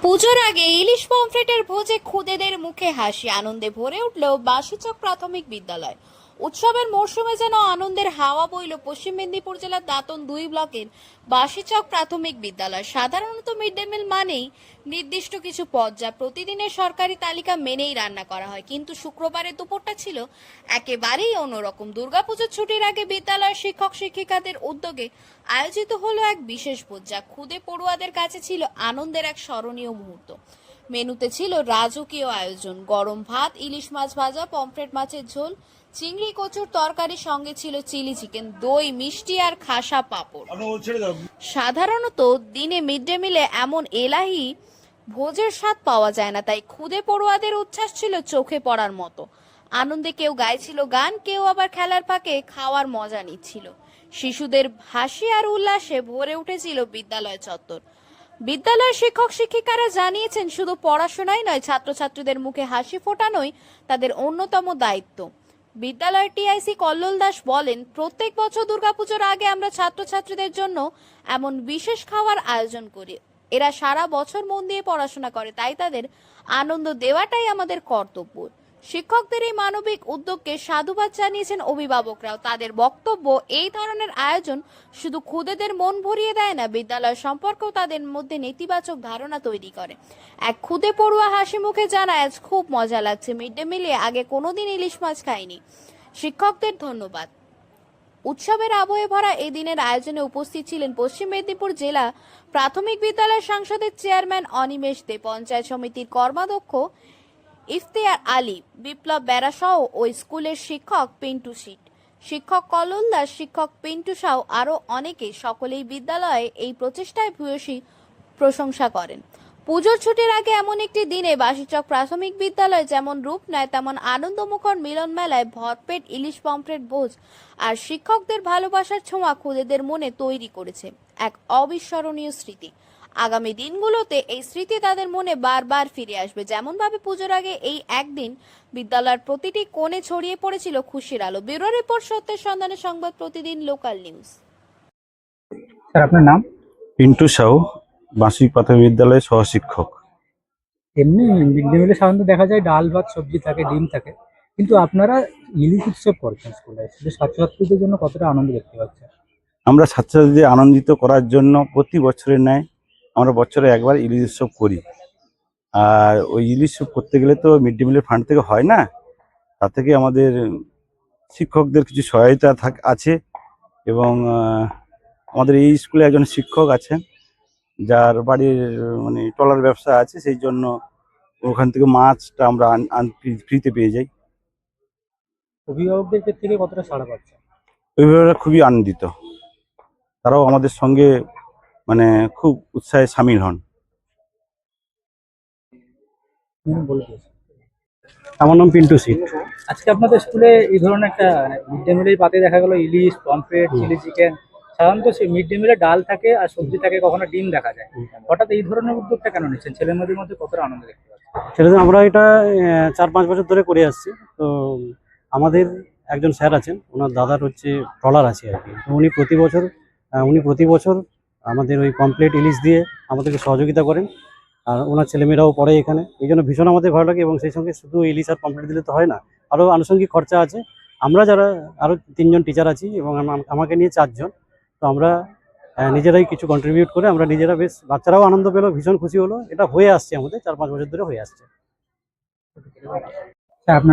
পুজোর আগে ইলিশ পমফ্রেটের ভোজে খুদেদের মুখে হাসি, আনন্দে ভরে উঠল বাসিচক প্রাথমিক বিদ্যালয়। উৎসবের মরশুমে যেন আনন্দের হাওয়া বইল পশ্চিম মেদিনীপুর জেলার দাঁতন 2 ব্লকের বাসিচক প্রাথমিক বিদ্যালয়। সাধারণত মিড ডে মিল মানেই নির্দিষ্ট কিছু পদ, যা প্রতিদিনের সরকারি তালিকা মেনেই রান্না করা হয়, কিন্তু শুক্রবারের দুপুরটা ছিল একেবারেই অন্যরকম। দুর্গাপুজোর ছুটির আগে বিদ্যালয়ের শিক্ষক শিক্ষিকাদের উদ্যোগে আয়োজিত হলো এক বিশেষ ভোজ, যা খুদে পড়ুয়াদের কাছে ছিল আনন্দের এক স্মরণীয় মুহূর্ত। মেনুতে ছিল রাজকীয় আয়োজন, গরম ভাত, ইলিশ মাছ ভাজা, পমফ্রেট মাছের ঝোল, চিংড়ি কচুর তরকারি, সঙ্গে ছিল চিলি চিকেন, দই, মিষ্টি আর খাসা পাঁপড়। সাধারণত দিনে মিড ডে মিলে এমন এলাহি ভোজের স্বাদ পাওয়া যায় না, তাই খুদে পড়ুয়াদের উচ্ছ্বাস ছিল চোখে পড়ার মতো। আনন্দে কেউ গাইছিল গান, কেউ আবার খেলার ফাঁকে খাওয়ার মজা নিচ্ছিল। শিশুদের হাসি আর উল্লাসে ভরে উঠেছিল বিদ্যালয় চত্বর। বিদ্যালয়ের শিক্ষক শিক্ষিকারা জানিয়েছেন, শুধু পড়াশোনাই নয়, ছাত্রছাত্রীদের মুখে হাসি ফোটানোই তাদের অন্যতম দায়িত্ব। বিদ্যালয়ের টিআইসি কল্লোল দাস বলেন, প্রত্যেক বছর দুর্গাপুজোর আগে আমরা ছাত্রছাত্রীদের জন্য এমন বিশেষ খাওয়ার আয়োজন করি। এরা সারা বছর মন দিয়ে পড়াশোনা করে, তাই তাদের আনন্দ দেওয়াটাই আমাদের কর্তব্য। শিক্ষকদের এই মানবিক উদ্যোগকে সাধুবাদ জানিয়েছেন অভিভাবকরাও। তাদের বক্তব্য, এই ধরনের আয়োজন শুধু খুদেদের মন ভরিয়ে দেয় না, বিদ্যালয় সম্পর্কেও তাদের মধ্যে নেতিবাচক ধারণা তৈরি করে। এক খুদে পড়ুয়া হাসি মুখে জানায়, আজ খুব মজা লাগছে, মিড ডে মিলে আগে কোনোদিন ইলিশ মাছ খাইনি। শিক্ষকদের ধন্যবাদ। উৎসবের আবহে ভরা এই দিনের আয়োজনে উপস্থিত ছিলেন পশ্চিম মেদিনীপুর জেলা প্রাথমিক বিদ্যালয় সংসদের চেয়ারম্যান অনিমেষ দে, পঞ্চায়েত সমিতির কর্মাধ্যক্ষ ইফতেয়ার আলী, বিপ্লব বেরা সহ ওই স্কুলের শিক্ষক পিন্টু সিট, শিক্ষক কল্লোল দাস, শিক্ষক পিন্টু সাউ, আরও অনেকে। সকলেই বিদ্যালয়ে এই প্রচেষ্টায় ভূয়সী প্রশংসা করেন। পুজোর ছুটির আগে এমন একটি দিনে বাসিচক প্রাথমিক বিদ্যালয় যেমন রূপ নেয়, তেমন আনন্দমুখর মিলন মেলায় ভরপেট ইলিশ পমফ্রেট ভোজ আর শিক্ষকদের ভালোবাসার ছোঁয়া খুদেদের মনে তৈরি করেছে এক অবিস্মরণীয় স্মৃতি। আগামী দিনগুলোতে এই স্মৃতি তাদের মনে বারবার ফিরে আসবে। যেমন ভাবে পুজোর আগে এই একদিন বিদ্যালয়ের প্রতিটি কোণে ছড়িয়ে পড়েছিল খুশির আলো। ব্যুরো রিপোর্ট, সত্যের সন্ধানে সংবাদ প্রতিদিন লোকাল নিউজ। স্যার, আপনার নাম? পিন্টু সাউ, বাঁশি প্রাথমিক বিদ্যালয়ের সহশিক্ষক। এমনি মিড ডে মিলে সাধারণত দেখা যায় ডাল ভাত সবজি থাকে, ডিম থাকে, কিন্তু আপনারা ইলিশ উৎসব করছেন স্কুলে, ছাত্রছাত্রীদের জন্য কতটা আনন্দ দেখতে পাচ্ছেন? আমরা ছাত্রছাত্রীদের আনন্দিত করার জন্য প্রতি বছরের ন্যায় আমরা বছরে একবার ইলিশ উৎসব করি। আর ওই ইলিশ উৎসব করতে গেলে তো মিড ডে মিলের ফান্ড থেকে হয় না, তা থেকে আমাদের শিক্ষকদের কিছু সহায়তা আছে। এবং আমাদের এই স্কুলে একজন শিক্ষক আছেন, যার বাড়ির মানে ট্রলার ব্যবসা আছে, সেই জন্য ওখান থেকে মাছটা আমরা ফ্রিতে পেয়ে যাই। অভিভাবকদের থেকে কতটা সাড়া পাচ্ছে? অভিভাবকরা খুবই আনন্দিত, তারাও আমাদের সঙ্গে মানে খুব উৎসাহে সামিল হন। আমার নাম পিন্টু সিট। আজকে আপনাদের স্কুলে এই ধরনের একটা মিড ডে মিলের পাতে দেখা গেল ইলিশ, পমফ্রেট, চিলি চিকেন। সাধারণত সেই মিড ডে মিলে ডাল থাকে আর সবজি থাকে, কখনো ডিম দেখা যায়। হঠাৎ এই ধরনের উদ্যোগটা কেন নিচ্ছেন? ছেলে মেয়েদের মধ্যে কতটা আনন্দ দেখতে পাচ্ছেন? ছেলেদের আমরা এটা 4-5 বছর ধরে করে আসছি। তো আমাদের একজন স্যার আছেন, ওনার দাদার হচ্ছে ট্রলার আছে আর কি। তো উনি প্রতি বছর আমাদের ওই পমফ্রেট ইলিশ দিয়ে আমাদেরকে সহযোগিতা করেন। আর ওনার ছেলেমেয়েরাও পড়ে এখানে, এই জন্য ভীষণ আমাদের ভালো লাগে। এবং সেই সঙ্গে শুধু ইলিশ আর পমফ্রেট দিলে তো হয় না, আরও আনুষঙ্গিক খরচা আছে। আমরা যারা আরও 3 জন টিচার আছি এবং আমাকে নিয়ে 4 জন, তো আমরা নিজেরাই কিছু কন্ট্রিবিউট করে আমরা নিজেরা, বেশ বাচ্চারাও আনন্দ পেলো, ভীষণ খুশি হলো। এটা হয়ে আসছে আমাদের 4-5 বছর ধরে হয়ে আসছে। আপনার